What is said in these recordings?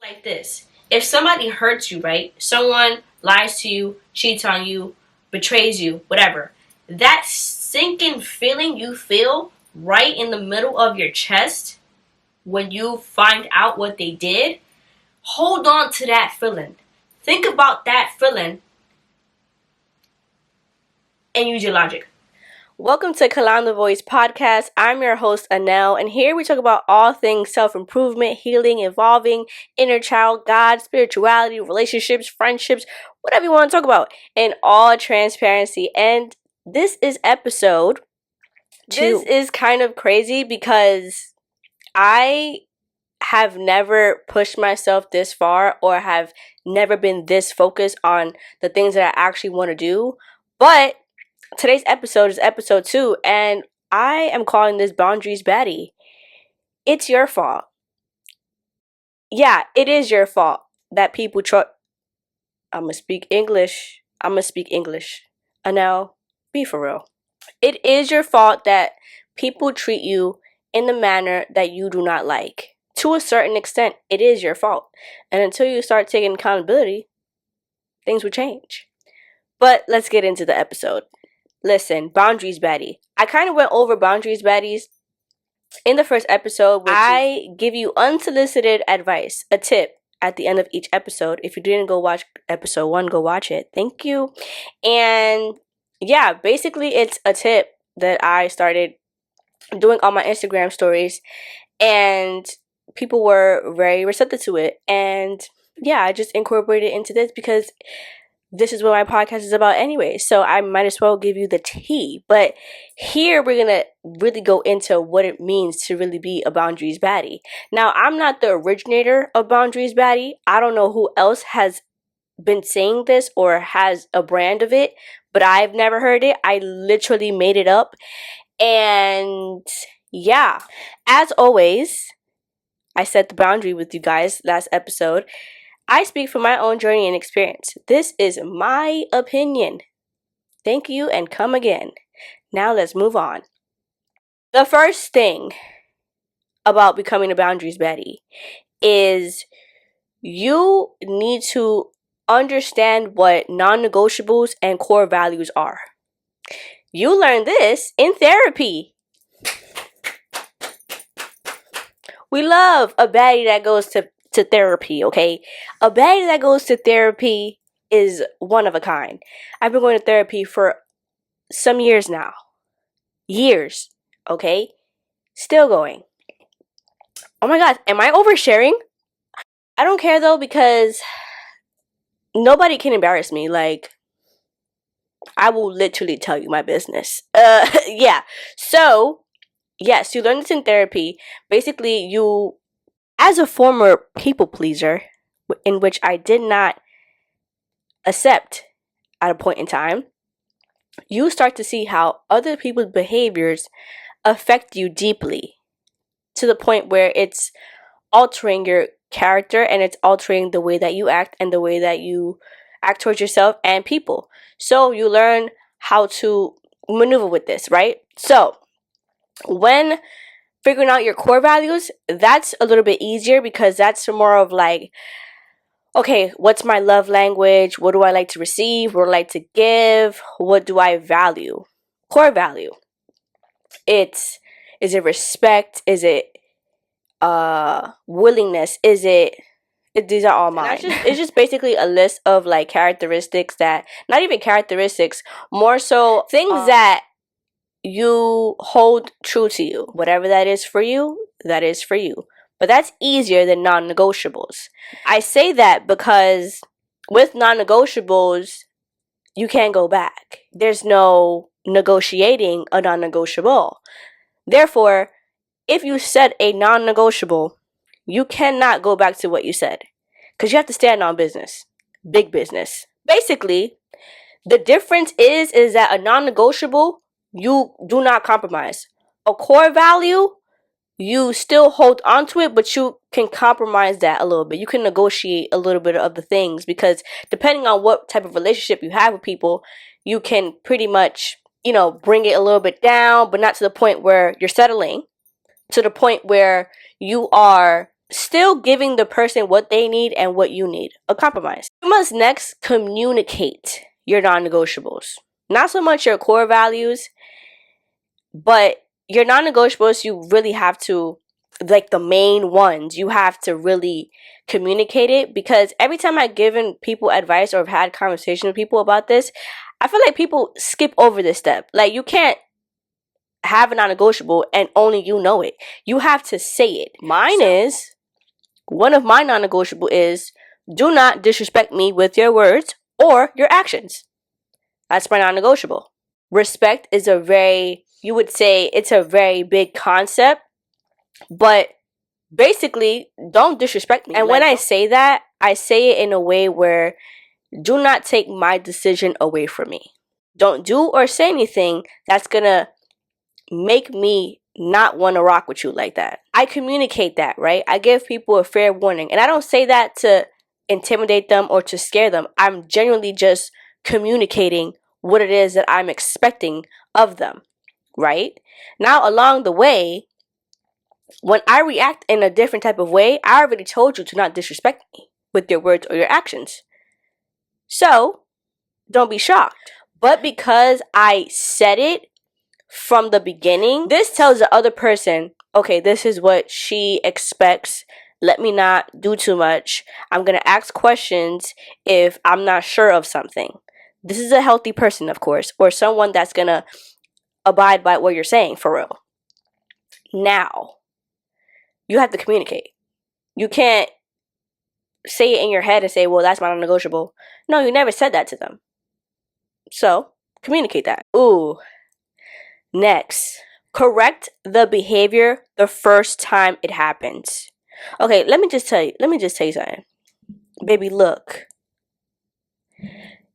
Like this. If somebody hurts you, right? Someone lies to you, cheats on you, betrays you, whatever. That sinking feeling you feel right in the middle of your chest when you find out what they did, hold on to that feeling. Think about that feeling and use your logic. Welcome to Kalam the Voice podcast. I'm your host, Anel, and here we talk about all things self-improvement, healing, evolving, inner child, God, spirituality, relationships, friendships, whatever you want to talk about, in all transparency. And this is episode 2. This is kind of crazy because I have never pushed myself this far or have never been this focused on the things that I actually want to do. But today's episode is episode 2, and I am calling this Boundaries Baddies. It's your fault. Yeah, it is your fault that people I'ma speak English. And now, be for real. It is your fault that people treat you in the manner that you do not like. To a certain extent, it is your fault. And until you start taking accountability, things will change. But let's get into the episode. Listen, Boundaries Baddies. I kind of went over Boundaries Baddies in the first episode. I give you unsolicited advice, a tip at the end of each episode. If you didn't go watch episode 1, go watch it. Thank you. And yeah, basically it's a tip that I started doing on my Instagram stories, and people were very receptive to it. And yeah, I just incorporated it into this because this is what my podcast is about anyway, so I might as well give you the tea. But here we're gonna really go into what it means to really be a Boundaries Baddie. Now, I'm not the originator of Boundaries Baddie. I don't know who else has been saying this or has a brand of it, but I've never heard it. I literally made it up. And yeah, as always, I set the boundary with you guys last episode. I speak from my own journey and experience. This is my opinion. Thank you and come again. Now let's move on. The first thing about becoming a Boundaries Baddie is you need to understand what non-negotiables and core values are. You learn this in therapy. We love a baddie that goes to therapy, okay? A baddie that goes to therapy is one of a kind. I've been going to therapy for some years now. Years, okay? Still going. Oh my God, am I oversharing? I don't care though, because nobody can embarrass me. Like, I will literally tell you my business. Yeah. So, yes, you learn this in therapy. Basically, you, as a former people pleaser, in which I did not accept at a point in time, you start to see how other people's behaviors affect you deeply, to the point where it's altering your character and it's altering the way that you act and the way that you act towards yourself and people. So you learn how to maneuver with this, right? So when figuring out your core values, that's a little bit easier because that's more of like, okay, what's my love language? What do I like to receive? What do I like to give? What do I value? Core value. Is it respect? Is it willingness? These are all mine. It's just basically a list of like characteristics that, not even characteristics, more so things that you hold true to you. Whatever that is for you, that is for you. But that's easier than non-negotiables. I say that because with non-negotiables, you can't go back. There's no negotiating a non-negotiable. Therefore, if you set a non-negotiable, you cannot go back to what you said, because you have to stand on business. Big business. Basically, the difference is that a non-negotiable, you do not compromise. A core value, you still hold on to it, but you can compromise that a little bit. You can negotiate a little bit of the things, because depending on what type of relationship you have with people, you can pretty much, bring it a little bit down, but not to the point where you're settling, to the point where you are still giving the person what they need and what you need. A compromise. You must next communicate your non-negotiables. Not so much your core values, but your non-negotiables, you really have to, like the main ones, you have to really communicate it. Because every time I've given people advice or have had conversations with people about this, I feel like people skip over this step. Like, you can't have a non-negotiable and only you know it. You have to say it. One of my non-negotiable is, do not disrespect me with your words or your actions. That's my non-negotiable. Respect is you would say it's a very big concept, but basically, don't disrespect me. And when I say that, I say it in a way where, do not take my decision away from me. Don't do or say anything that's gonna make me not want to rock with you like that. I communicate that, right? I give people a fair warning. And I don't say that to intimidate them or to scare them. I'm genuinely just communicating what it is that I'm expecting of them, right? Now, along the way, when I react in a different type of way, I already told you to not disrespect me with your words or your actions. So, don't be shocked. But because I said it from the beginning, this tells the other person, okay, this is what she expects. Let me not do too much. I'm going to ask questions if I'm not sure of something. This is a healthy person, of course, or someone that's going to abide by what you're saying, for real. Now, you have to communicate. You can't say it in your head and say, well, that's my non-negotiable. No, you never said that to them. So, communicate that. Ooh. Next, correct the behavior the first time it happens. Okay, let me just tell you something. Baby, look.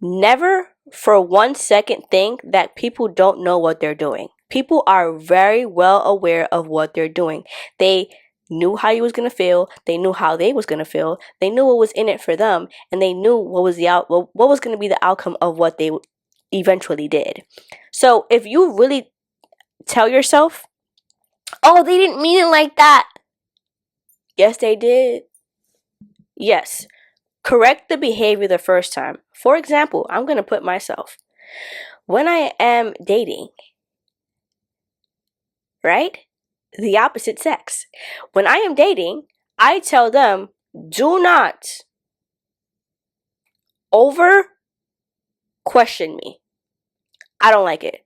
Never for 1 second think that people don't know what they're doing. People are very well aware of what they're doing. They knew how you was going to feel. They knew how they was going to feel. They knew what was in it for them, and they knew what was going to be the outcome of what they eventually did. So, if you really tell yourself, oh, they didn't mean it like that. Yes, they did. Yes. Correct the behavior the first time. For example, I'm going to put myself. When I am dating, right? The opposite sex. When I am dating, I tell them, do not over question me. I don't like it.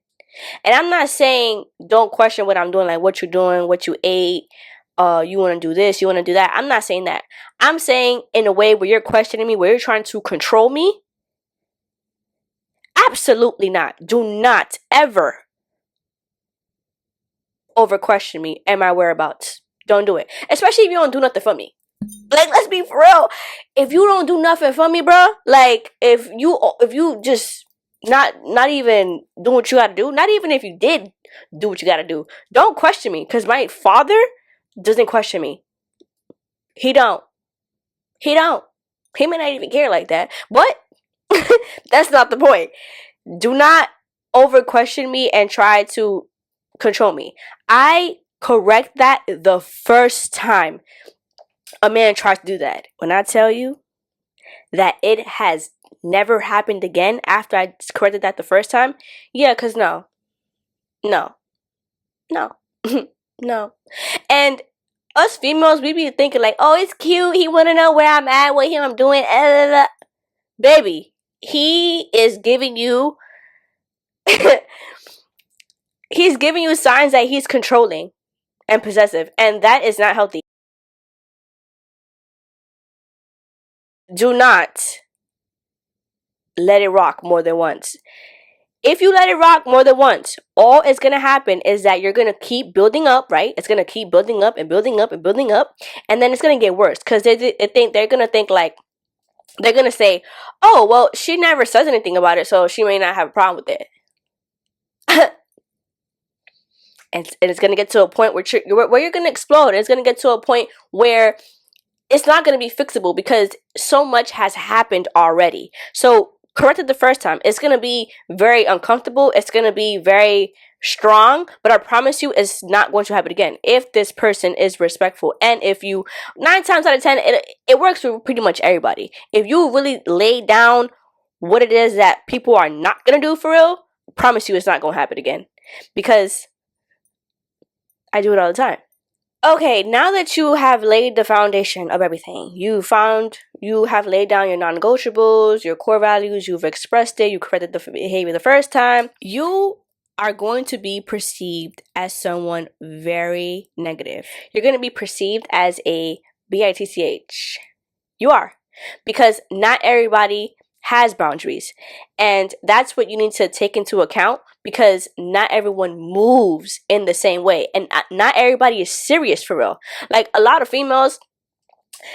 And I'm not saying don't question what I'm doing, like what you're doing, what you ate, you want to do this, you want to do that. I'm not saying that. I'm saying in a way where you're questioning me, where you're trying to control me. Absolutely not. Do not ever over question me and my whereabouts. Don't do it. Especially if you don't do nothing for me. Like, let's be for real. If you don't do nothing for me, bro, like if you just not even doing what you gotta do, not even if you did do what you gotta do, don't question me. Because my father doesn't question me. He don't. He may not even care like that. But that's not the point. Do not over question me and try to control me. I correct that the first time a man tries to do that. When I tell you that it has never happened again after I corrected that the first time, yeah, because no. No. And us females, we be thinking like, oh, it's cute. He want to know where I'm at, what I'm doing. Baby, he is giving you he's giving you signs that he's controlling and possessive, and that is not healthy. Do not let it rock more than once. If you let it rock more than once, all is going to happen is that you're going to keep building up, right? It's going to keep building up and building up and building up, and then it's going to get worse because they're going to think like, they're going to say, oh, well, she never says anything about it, so she may not have a problem with it. And it's going to get to a point where you're going to explode. It's going to get to a point where it's not going to be fixable because so much has happened already. So correct it the first time. It's going to be very uncomfortable. It's going to be very strong, but I promise you it's not going to happen again if this person is respectful. And if you, 9 times out of 10, it works for pretty much everybody. If you really lay down what it is that people are not going to do for real, I promise you it's not going to happen again, because I do it all the time. Okay, now that you have laid the foundation of everything, you have laid down your non-negotiables, your core values, you've expressed it, you corrected the behavior the first time, you are going to be perceived as someone very negative. You're going to be perceived as a bitch. You are. Because not everybody has boundaries. And that's what you need to take into account, because not everyone moves in the same way. And not everybody is serious for real. Like a lot of females,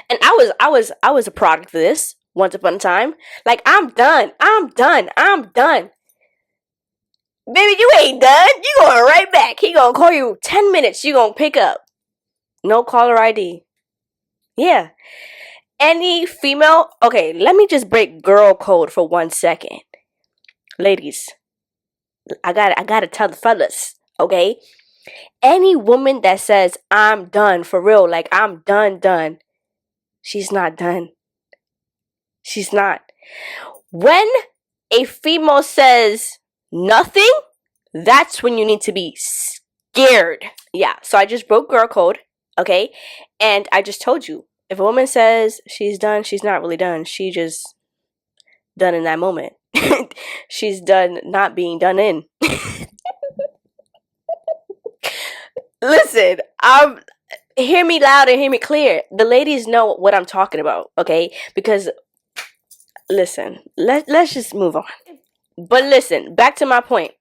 and I was a product of this once upon a time. Like, I'm done. Baby, you ain't done. You going right back. He gonna call you 10 minutes. You gonna pick up. No caller ID. Yeah. Any female, okay, let me just break girl code for 1 second. Ladies, I gotta tell the fellas, okay? Any woman that says, I'm done, for real, like I'm done, she's not done. She's not. When a female says nothing, that's when you need to be scared. Yeah, so I just broke girl code, okay? And I just told you, if a woman says she's done, she's not really done. She just done in that moment. She's done not being done in. Listen, hear me loud and hear me clear. The ladies know what I'm talking about, okay? Because, listen, let's just move on. But listen, back to my point.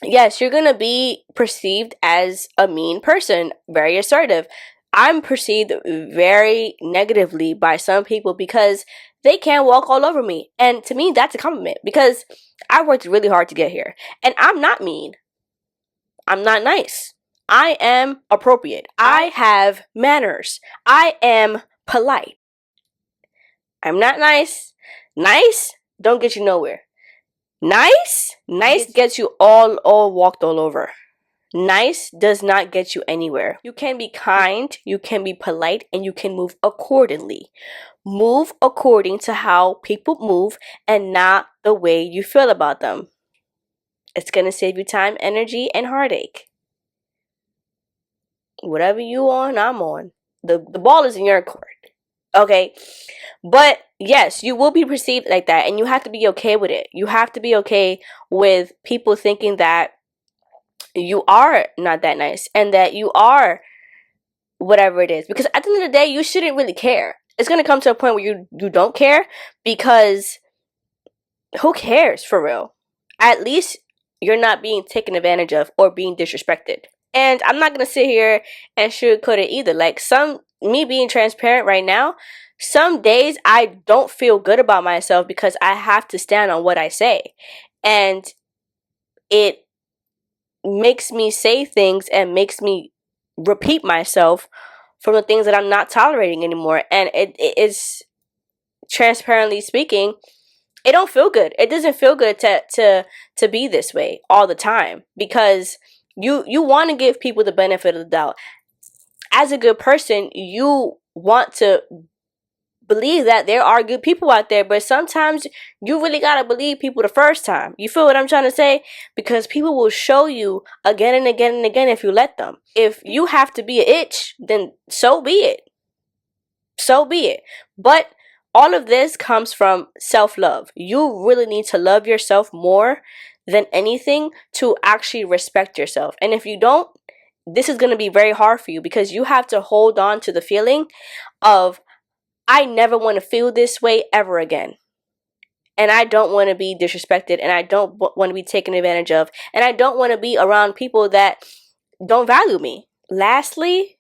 Yes, you're going to be perceived as a mean person, very assertive. I'm perceived very negatively by some people because they can't walk all over me. And to me, that's a compliment, because I worked really hard to get here. And I'm not mean. I'm not nice. I am appropriate. I have manners. I am polite. I'm not nice. Nice don't get you nowhere. Nice gets you all walked all over. Nice does not get you anywhere. You can be kind, you can be polite, and you can move accordingly. Move according to how people move and not the way you feel about them. It's going to save you time, energy, and heartache. Whatever you on, I'm on. The ball is in your court. Okay? But yes, you will be perceived like that, and you have to be okay with it. You have to be okay with people thinking that you are not that nice and that you are whatever it is. Because at the end of the day, you shouldn't really care. It's going to come to a point where you don't care, because who cares for real? At least you're not being taken advantage of or being disrespected. And I'm not going to sit here and sugarcoat it either. Like, me being transparent right now, some days I don't feel good about myself because I have to stand on what I say. And it makes me say things and makes me repeat myself from the things that I'm not tolerating anymore. And it is, transparently speaking, it don't feel good. It doesn't feel good to be this way all the time, because you want to give people the benefit of the doubt. As a good person, you want to believe that there are good people out there, but sometimes you really gotta believe people the first time. You feel what I'm trying to say? Because people will show you again and again and again if you let them. If you have to be an itch, then so be it. So be it. But all of this comes from self-love. You really need to love yourself more than anything to actually respect yourself. And if you don't, this is going to be very hard for you, because you have to hold on to the feeling of, I never want to feel this way ever again. And I don't want to be disrespected, and I don't want to be taken advantage of, and I don't want to be around people that don't value me. Lastly,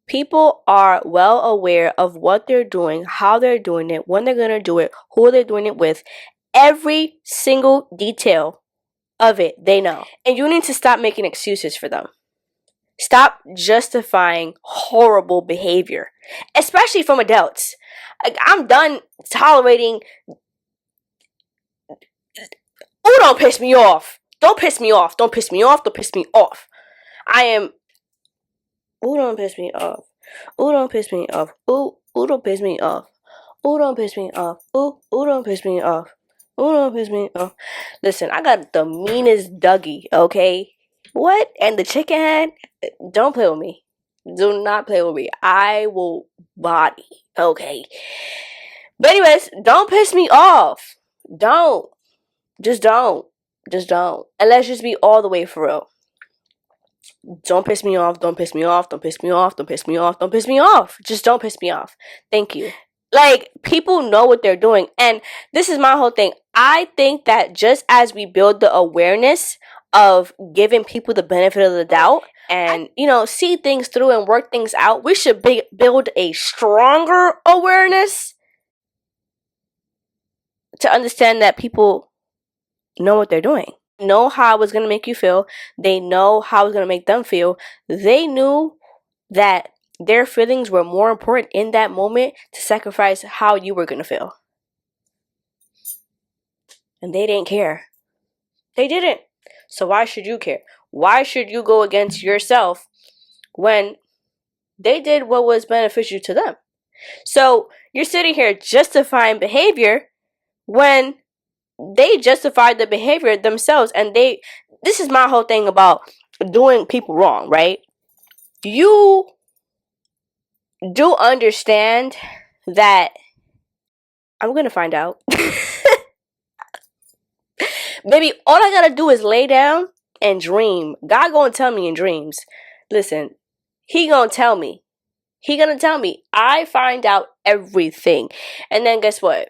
people are well aware of what they're doing, how they're doing it, when they're going to do it, who they're doing it with. Every single detail of it, they know. And you need to stop making excuses for them. Stop justifying horrible behavior, especially from adults. Like, I'm done tolerating. Who don't piss me off? Don't piss me off. Don't piss me off. Don't piss me off. I am. Ooh, don't piss me off. Ooh, don't piss me off. Ooh, don't piss me off. Ooh, don't piss me off. Ooh, don't piss me off. Ooh, don't piss me off. Listen, I got the meanest Dougie, okay? What? And the chicken head? Don't play with me. Do not play with me. I will body, okay? But anyways, don't piss me off. Don't. Just don't. Just don't. And let's just be all the way for real. Don't piss me off. Don't piss me off. Don't piss me off. Don't piss me off. Don't piss me off. Just don't piss me off. Thank you. Like, people know what they're doing. And this is my whole thing. I think that just as we build the awareness of giving people the benefit of the doubt and, see things through and work things out, we should build a stronger awareness to understand that people know what they're doing. Know how it was going to make you feel. They know how it's going to make them feel. They knew that their feelings were more important in that moment to sacrifice how you were going to feel. And they didn't care. They didn't. So why should you care? Why should you go against yourself when they did what was beneficial to them? So you're sitting here justifying behavior when they justified the behavior themselves. And this is my whole thing about doing people wrong, right? You do understand that I'm going to find out. Baby, all I got to do is lay down and dream. God going to tell me in dreams. Listen, he going to tell me. He going to tell me. I find out everything. And then guess what?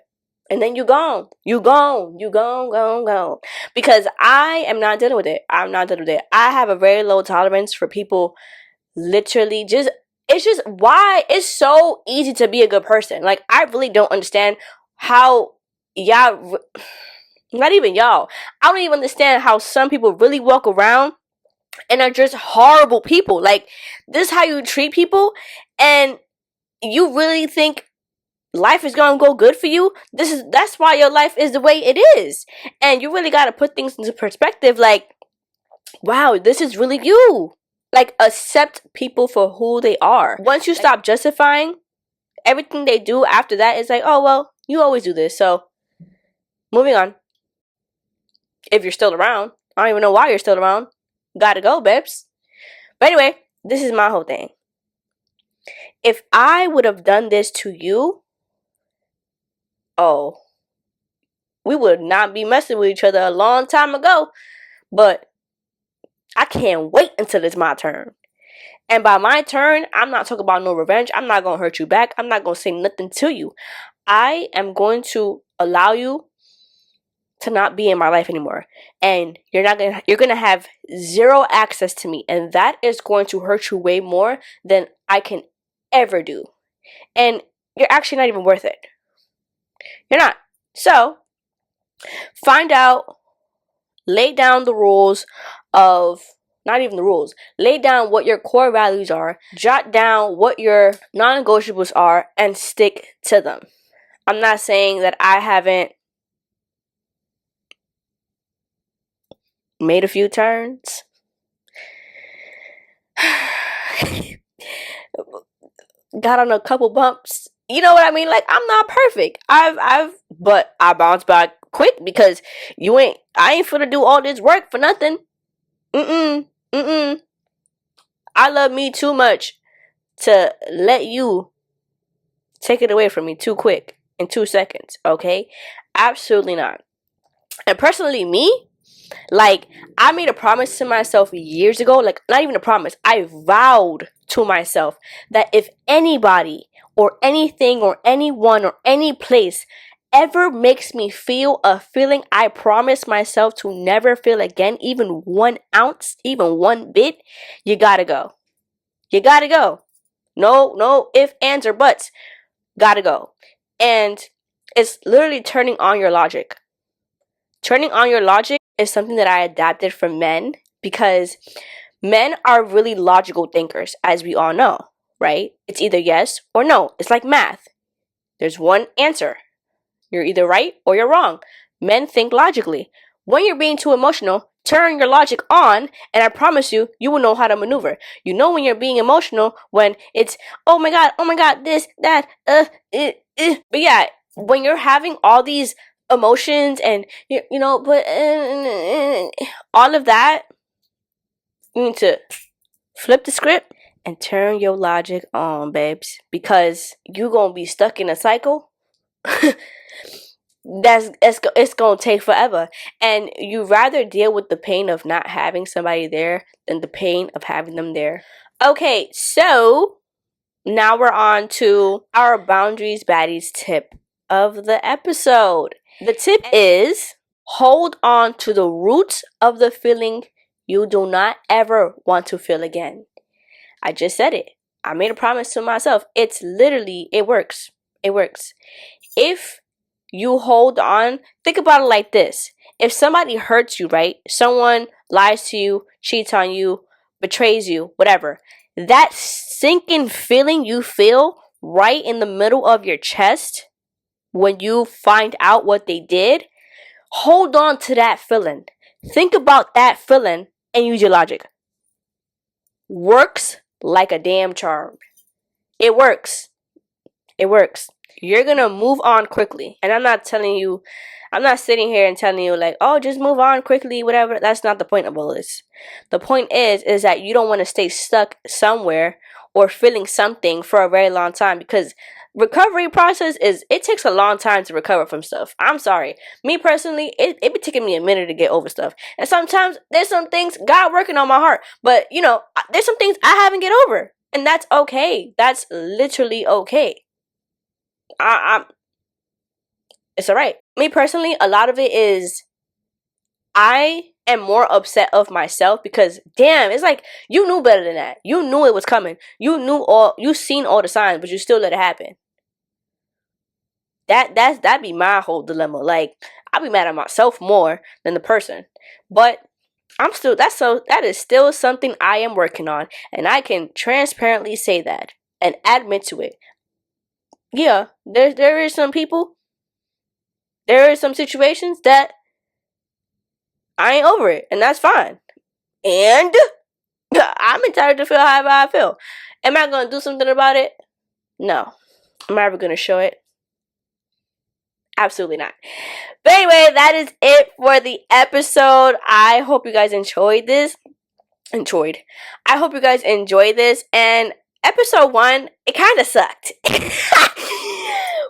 And then you gone. You gone. You gone. Because I am not dealing with it. I'm not dealing with it. I have a very low tolerance for people literally it's just why it's so easy to be a good person. Like, I really don't understand how y'all, not even y'all, I don't even understand how some people really walk around and are just horrible people. Like, this is how you treat people, and you really think life is gonna go good for you? That's why your life is the way it is. And you really gotta put things into perspective. Like, wow, this is really you. Like, accept people for who they are. Once you stop justifying everything they do after that, it's like, oh, well, you always do this. So, moving on. If you're still around. I don't even know why you're still around. Gotta go, babes. But anyway, this is my whole thing. If I would have done this to you, we would not be messing with each other a long time ago. But I can't wait until it's my turn. And by my turn, I'm not talking about no revenge. I'm not going to hurt you back. I'm not going to say nothing to you. I am going to allow you to not be in my life anymore. And you're going to have zero access to me. And that is going to hurt you way more than I can ever do. And you're actually not even worth it. You're not. So, find out, lay down the rules of, not even the rules, lay down what your core values are, jot down what your non-negotiables are, and stick to them. I'm not saying that I haven't made a few turns. Got on a couple bumps. You know what I mean? Like, I'm not perfect. But I bounce back quick because I ain't finna do all this work for nothing. I love me too much to let you take it away from me too quick in 2 seconds, okay? Absolutely not. And personally, me, like, I made a promise to myself years ago, like, not even a promise, I vowed to myself that if anybody or anything or anyone or any place ever makes me feel a feeling I promised myself to never feel again, even 1 ounce, even 1 bit, you gotta go. You gotta go. No ifs, ands, or buts. Gotta go. And it's literally turning on your logic. Turning on your logic is something that I adapted from men because men are really logical thinkers, as we all know, right? It's either yes or no. It's like math. There's one answer. You're either right or you're wrong. Men think logically. When you're being too emotional, turn your logic on, and I promise you, you will know how to maneuver. You know when you're being emotional, when it's, oh my god, this, that, But yeah, when you're having all these emotions and, but all of that, you need to flip the script and turn your logic on, babes. Because you gonna be stuck in a cycle it's gonna take forever, and you rather deal with the pain of not having somebody there than the pain of having them there. Okay, so now we're on to our Boundaries Baddies tip of the episode. The tip is hold on to the roots of the feeling you do not ever want to feel again. I just said it. I made a promise to myself. It works. It works. If you hold on, think about it like this. If somebody hurts you, right? Someone lies to you, cheats on you, betrays you, whatever. That sinking feeling you feel right in the middle of your chest when you find out what they did, hold on to that feeling. Think about that feeling and use your logic. Works like a damn charm. It works. It works. You're gonna move on quickly. And I'm not sitting here and telling you like, oh, just move on quickly, whatever. That's not the point of all this. The point is that you don't want to stay stuck somewhere or feeling something for a very long time, because recovery process it takes a long time to recover from stuff. I'm sorry. Me personally, it be taking me a minute to get over stuff. And sometimes there's some things God working on my heart. But there's some things I haven't get over. And that's okay. That's literally okay. It's alright. Me personally, a lot of it is I am more upset of myself because damn, it's like you knew better than that. You knew it was coming. You seen all the signs, but you still let it happen. That'd be my whole dilemma. Like, I'll be mad at myself more than the person. But that is still something I am working on, and I can transparently say that and admit to it. Yeah, there is some people, there are some situations that I ain't over it, and that's fine. And I'm entitled to feel however I feel. Am I gonna do something about it? No. Am I ever gonna show it? Absolutely not. But anyway, that is it for the episode. I hope you guys enjoyed this. I hope you guys enjoyed this. And episode 1, it kind of sucked.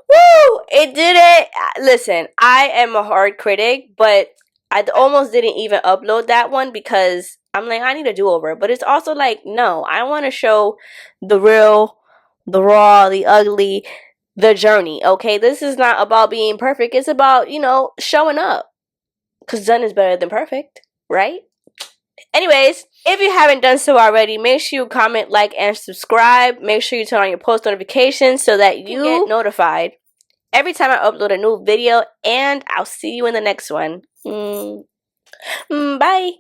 Woo! It didn't. Listen, I am a hard critic, but I almost didn't even upload that one because I'm like, I need a do-over. But it's also like, no, I want to show the real, the raw, the ugly, the journey, okay? This is not about being perfect. It's about, showing up. Because done is better than perfect, right? Anyways, if you haven't done so already, make sure you comment, like, and subscribe. Make sure you turn on your post notifications so that you get notified every time I upload a new video. And I'll see you in the next one. Bye.